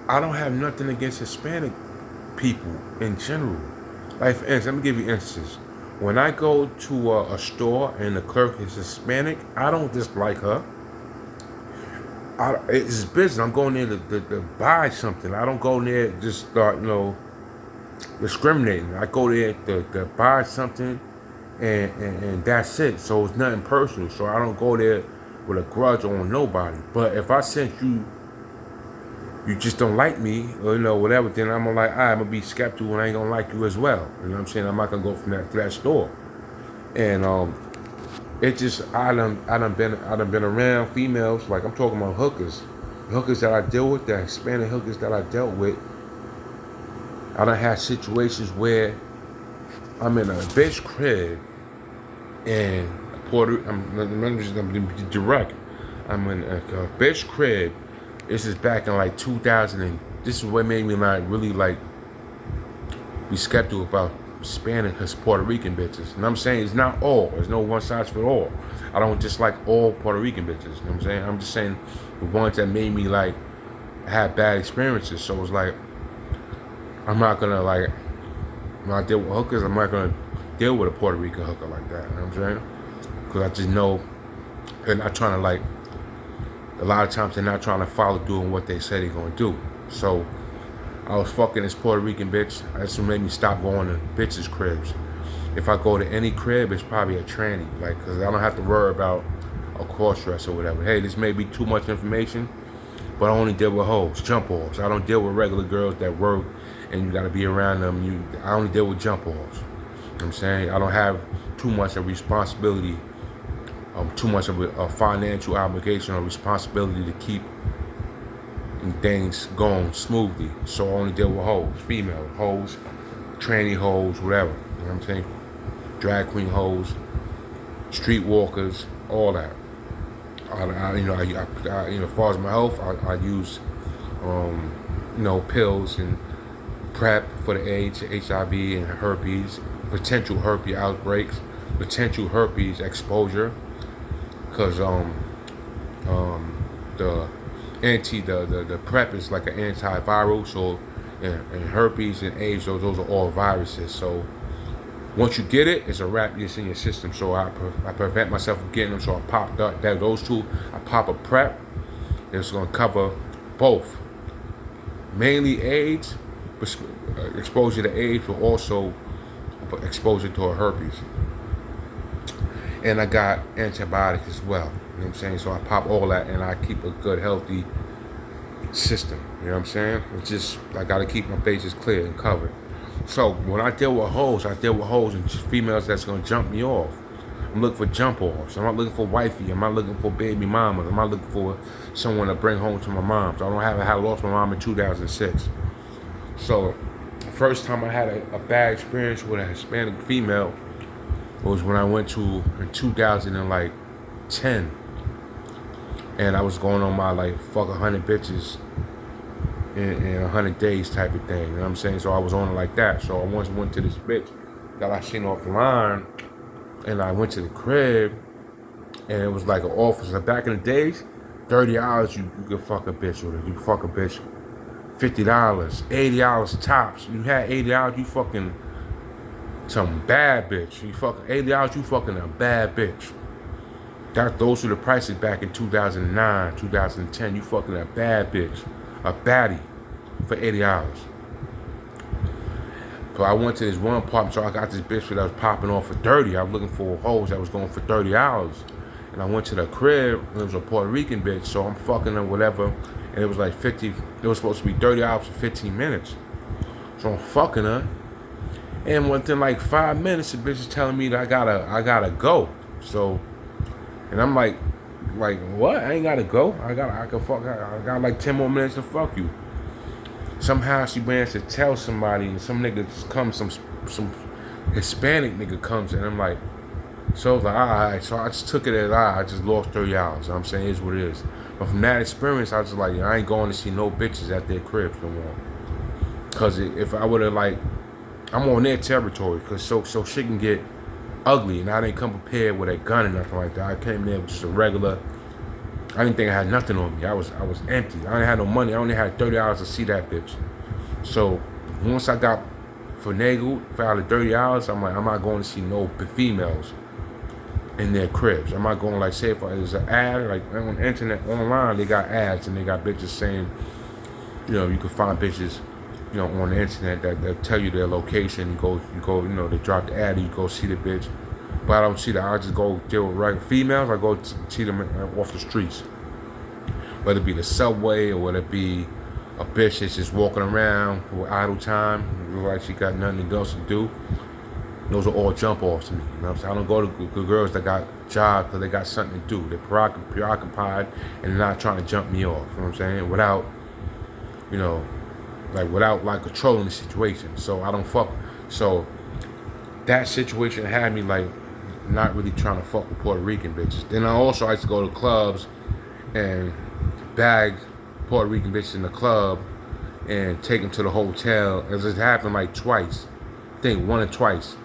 I don't have nothing against Hispanic people in general. Like, for instance, let me give you instances. When I go to a store and the clerk is Hispanic, I don't dislike her. It's business. I'm going there to buy something. I don't go there to just start, discriminating. I go there to buy something, and that's it. So it's nothing personal. So I don't go there with a grudge on nobody. But if I sense you just don't like me, or whatever, then I'm like, I'm gonna be skeptical and I ain't gonna like you as well. You know what I'm saying? I'm not gonna go from that to that store. And it just I done been around females, like I'm talking about hookers. Hookers that I deal with, the Hispanic hookers that I dealt with. I done had situations where I'm in a bitch crib and I'm direct. I'm in a bitch crib. This is back in like 2000, and this is what made me like really like be skeptical about Spanish because Puerto Rican bitches. And I'm saying it's not all. There's no one size fit all. I don't just like all Puerto Rican bitches. You know what I'm saying? I'm just saying the ones that made me like have bad experiences. So it's like I'm not gonna like when I deal with hookers, I'm not gonna deal with a Puerto Rican hooker like that. You know what I'm saying? Because I just know they're not trying to like. A lot of times they're not trying to follow doing what they say they're gonna do. So I was fucking this Puerto Rican bitch. That's what made me stop going to bitches' cribs. If I go to any crib, it's probably a tranny, like, cause I don't have to worry about a cross dress or whatever. Hey, this may be too much information, but I only deal with hoes, jump offs. I don't deal with regular girls that work and you gotta be around them. I only deal with jump offs. You know what I'm saying? I don't have too much of responsibility, too much of a financial obligation or responsibility to keep things going smoothly. So I only deal with hoes, female hoes, tranny hoes, whatever. You know what I'm saying? Drag queen hoes, street walkers, all that. As far as my health, I use, pills and prep for the AIDS, HIV, and herpes, potential herpes outbreaks, potential herpes exposure, because the prep is like an antiviral, so and herpes and AIDS, those are all viruses. So once you get it, it's a wrap. It's in your system. So I prevent myself from getting them. So I pop those two. I pop a prep. It's gonna cover both, mainly AIDS, exposure to AIDS, but also exposure to a herpes. And I got antibiotics as well. You know what I'm saying? So I pop all that and I keep a good, healthy system. You know what I'm saying? It's just, I gotta keep my bases clear and covered. So when I deal with hoes and females that's gonna jump me off. I'm looking for jump offs. I'm not looking for wifey. I'm not looking for baby mamas. I'm not looking for someone to bring home to my mom. So I lost my mom in 2006. So the first time I had a bad experience with a Hispanic female was when I went to in 2010, and I was going on my like fuck 100 bitches in 100 days type of thing. You know what I'm saying? So I was on it like that. So I once went to this bitch that I seen offline, and I went to the crib, and it was like an office. Like back in the days, $30 you could fuck a bitch with it. You fuck a bitch, $50, $80 tops. You had $80, you fucking some bad bitch. You fucking $80, you fucking a bad bitch. Those were the prices back in 2009, 2010. You fucking a bad bitch, a baddie, for $80. So I went to this one apartment, so I got this bitch that was popping off for 30. I was looking for hoes that was going for $30. And I went to the crib, and it was a Puerto Rican bitch, so I'm fucking her, whatever. And it was like 50, it was supposed to be $30 for 15 minutes. So I'm fucking her. And within like 5 minutes, the bitch is telling me that I gotta go. So, and I'm like what? I ain't gotta go. I got like 10 more minutes to fuck you. Somehow she managed to tell somebody, and some nigga comes, some Hispanic nigga comes, and I'm like, so I was like, all right. So I just took it as I just lost $30. You know what I'm saying, it's what it is. But from that experience, I was like, I ain't going to see no bitches at their cribs no more. Cause if I would have like, I'm on their territory, cause so shit can get ugly, and I didn't come prepared with a gun or nothing like that. I came there with just a regular I didn't think I had nothing on me. I was empty. I didn't have no money. I only had $30 to see that bitch. So once I got finagled for out of $30, I'm like, I'm not going to see no females in their cribs. I'm not going like say if there's an ad like on the internet online, they got ads and they got bitches saying, you can find bitches, on the internet that tell you their location. You go, they drop the ad, and you go see the bitch. But I don't see that. I just go deal with regular females. I go see them off the streets, whether it be the subway or whether it be a bitch that's just walking around with idle time, look like she got nothing else to do. Those are all jump offs to me. You know what I'm saying? I don't go to girls that got jobs because they got something to do. They're preoccupied and they're not trying to jump me off. You know what I'm saying? Without like controlling the situation. So I don't fuck. So that situation had me like not really trying to fuck with Puerto Rican bitches. Then I used to go to clubs and bag Puerto Rican bitches in the club and take them to the hotel. It just happened like twice. I think one or twice.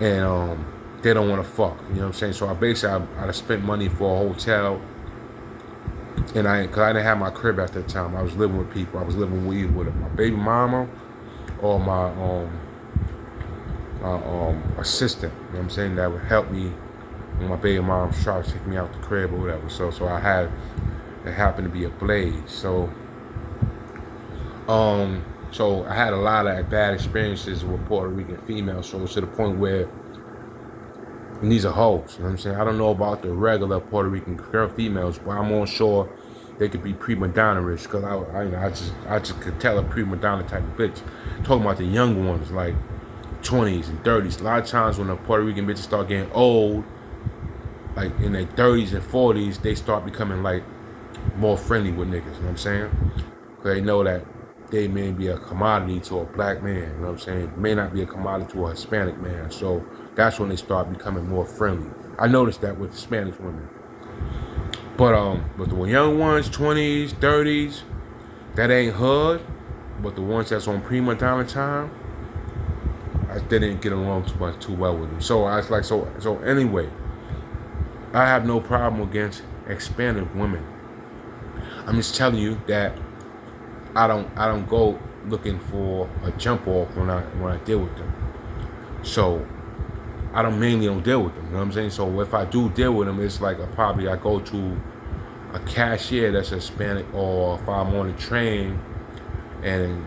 And they don't want to fuck. You know what I'm saying? So I'd spent money for a hotel. And cause I didn't have my crib at that time. I was living with people. I was living with either my baby mama or my assistant. You know what I'm saying? That would help me when my baby mom tried to take me out the crib or whatever. So it happened to be a Blaze. So I had a lot of bad experiences with Puerto Rican females. So it's to the point where, and these are hoes, you know what I'm saying? I don't know about the regular Puerto Rican girl females, but I'm all sure they could be prima donna-ish, because I just could tell a prima donna type of bitch. Talking about the young ones, like 20s and 30s. A lot of times when the Puerto Rican bitches start getting old, like in their 30s and 40s, they start becoming like more friendly with niggas, you know what I'm saying? Because they know that they may be a commodity to a black man, you know what I'm saying? May not be a commodity to a Hispanic man. So that's when they start becoming more friendly. I noticed that with Hispanic women. But the young ones, 20s, 30s, that ain't hood. But the ones that's on prima donna time, they didn't get along too well with them. So I was like, so anyway, I have no problem against Hispanic women. I'm just telling you that I don't go looking for a jump off when I deal with them. So I mainly don't deal with them. You know what I'm saying? So if I do deal with them, it's like I go to a cashier that's Hispanic, or if I'm on a train, and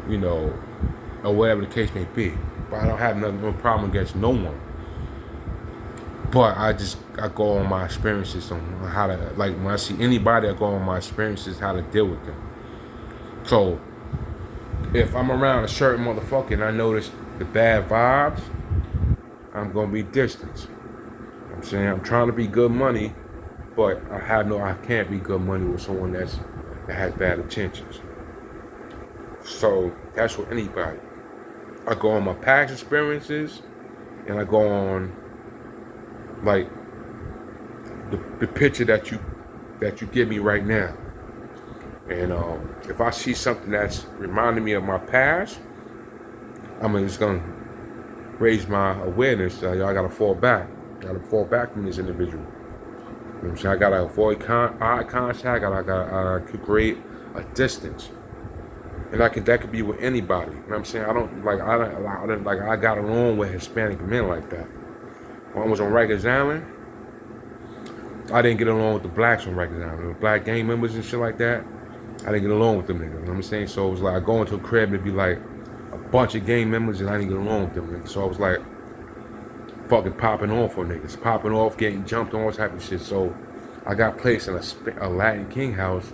or whatever the case may be. But I don't have no problem against no one. But I go on my experiences on how to, like, when I see anybody, I go on my experiences how to deal with them. So if I'm around a certain motherfucker and I notice the bad vibes, I'm gonna be distant. I'm saying I'm trying to be good money, but I can't be good money with someone that has bad intentions. So that's with anybody. I go on my past experiences, and I go on like the picture that you give me right now. And if I see something that's reminding me of my past, I'm just gonna raise my awareness. I gotta fall back. I gotta fall back from this individual. You know what I'm saying? I gotta avoid eye contact. I gotta create a distance. And that could be with anybody. You know what I'm saying? I got along with Hispanic men like that. When I was on Rikers Island, I didn't get along with the blacks on Rikers Island. The black gang members and shit like that, I didn't get along with them niggas. You know what I'm saying? So it was like I go into a crib and it'd be like a bunch of gang members and I didn't get along with them niggas. So I was like fucking popping off on niggas. Popping off, getting jumped on, all type of shit. So I got placed in a Latin King house.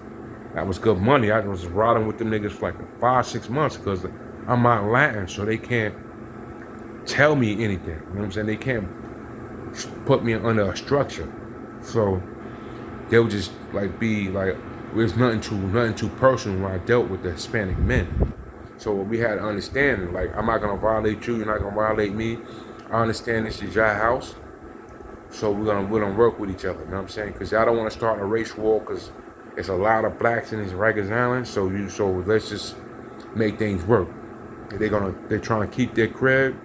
That was good money. I was riding with them niggas for like 5-6 months because I'm not Latin, so they can't tell me anything. You know what I'm saying? They can't put me under a structure. So they would just like be like, there's nothing too personal when I dealt with the Hispanic men. So we had an understanding, like, I'm not gonna violate you, you're not gonna violate me. I understand this is your house, so we're gonna work with each other. You know what I'm saying? Because I don't want to start a race war, because it's a lot of blacks in this Rikers Island. So let's just make things work. They're trying to keep their crib.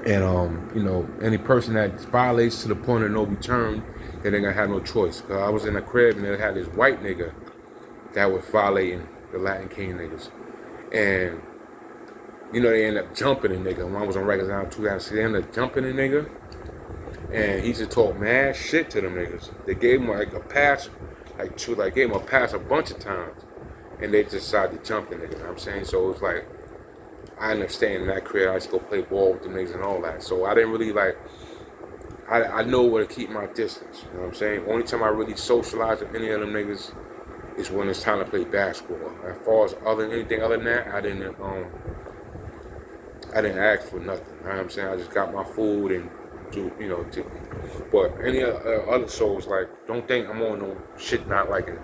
And you know, any person that violates to the point of no return, then they're gonna have no choice. Cause I was in a crib and they had this white nigga that was violating the Latin King niggas. And you know, they ended up jumping a nigga. When I was on records now 2006, they ended up jumping a nigga. And he just talked mad shit to them niggas. They gave him like a pass, gave him a pass a bunch of times. And they just decided to jump the nigga, you know what I'm saying? So it was like, I ended up staying in that crib. I just go play ball with the niggas and all that. So I didn't really like, I know where to keep my distance, you know what I'm saying? Only time I really socialize with any of them niggas is when it's time to play basketball. As far as anything other than that, I didn't ask for nothing. You know what I'm saying? I just got my food and do, you know, but any other souls, like, don't think I'm on no shit not liking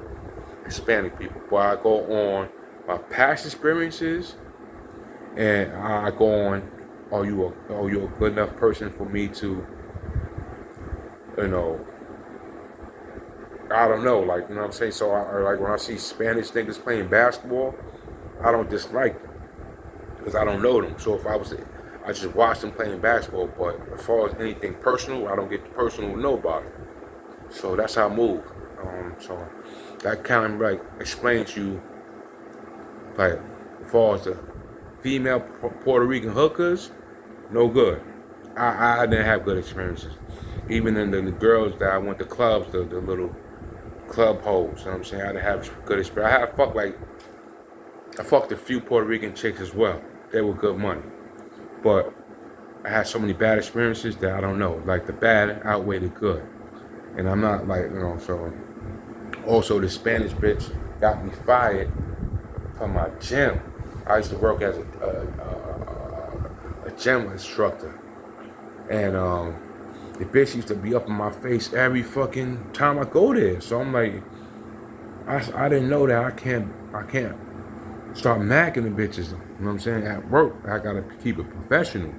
Hispanic people. But I go on my past experiences, and I go on, are you a good enough person for me to, you know, I don't know, like, you know what I'm saying? So like when I see Spanish niggas playing basketball, I don't dislike them because I don't know them. So if I just watch them playing basketball. But as far as anything personal, I don't get personal with nobody. So that's how I move. So that kind of like explains to you, like, as far as the female Puerto Rican hookers, no good. I didn't have good experiences. Even in the girls that I went to clubs, the little club hoes, you know what I'm saying? I didn't have good experience. I fucked a few Puerto Rican chicks as well. They were good money. But I had so many bad experiences that I don't know. Like, the bad outweighed the good. And I'm not like, you know, so. Also, the Spanish bitch got me fired from my gym. I used to work as a gym instructor. And the bitch used to be up in my face every fucking time I go there. So I'm like, I didn't know that I can't start macking the bitches. You know what I'm saying? At work, I gotta keep it professional.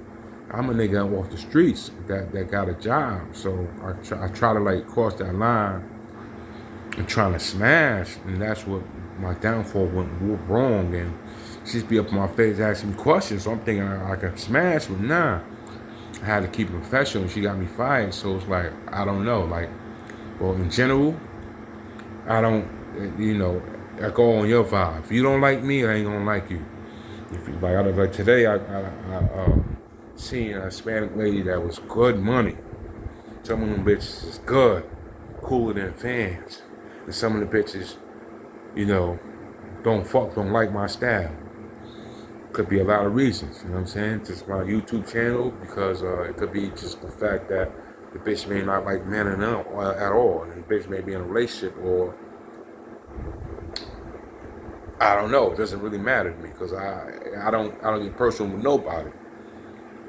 I'm a nigga off the streets that got a job. So I try to like cross that line and trying to smash, and that's what my downfall went wrong. And she'd be up in my face asking me questions. So I'm thinking I could smash, but nah. I had to keep it professional, and she got me fired. So it's like, I don't know. Like, well, in general, I don't, you know, I go on your vibe. If you don't like me, I ain't gonna like you. If you like today, I seen a Hispanic lady that was good money. Some of them bitches is good, cooler than fans. And some of the bitches, you know, don't like my style. Could be a lot of reasons, you know what I'm saying? Just my YouTube channel, because it could be just the fact that the bitch may not like men at all, and the bitch may be in a relationship, or I don't know. It doesn't really matter to me because I don't get personal with nobody. You know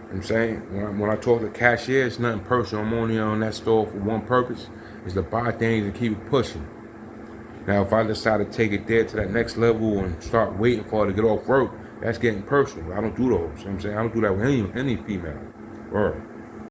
what I'm saying? When I talk to cashier, it's nothing personal. I'm only on that store for one purpose, is to buy things and keep it pushing. Now, if I decide to take it there to that next level and start waiting for her to get off work, that's getting personal. I don't do those. You know what I'm saying? I don't do that with any female. Or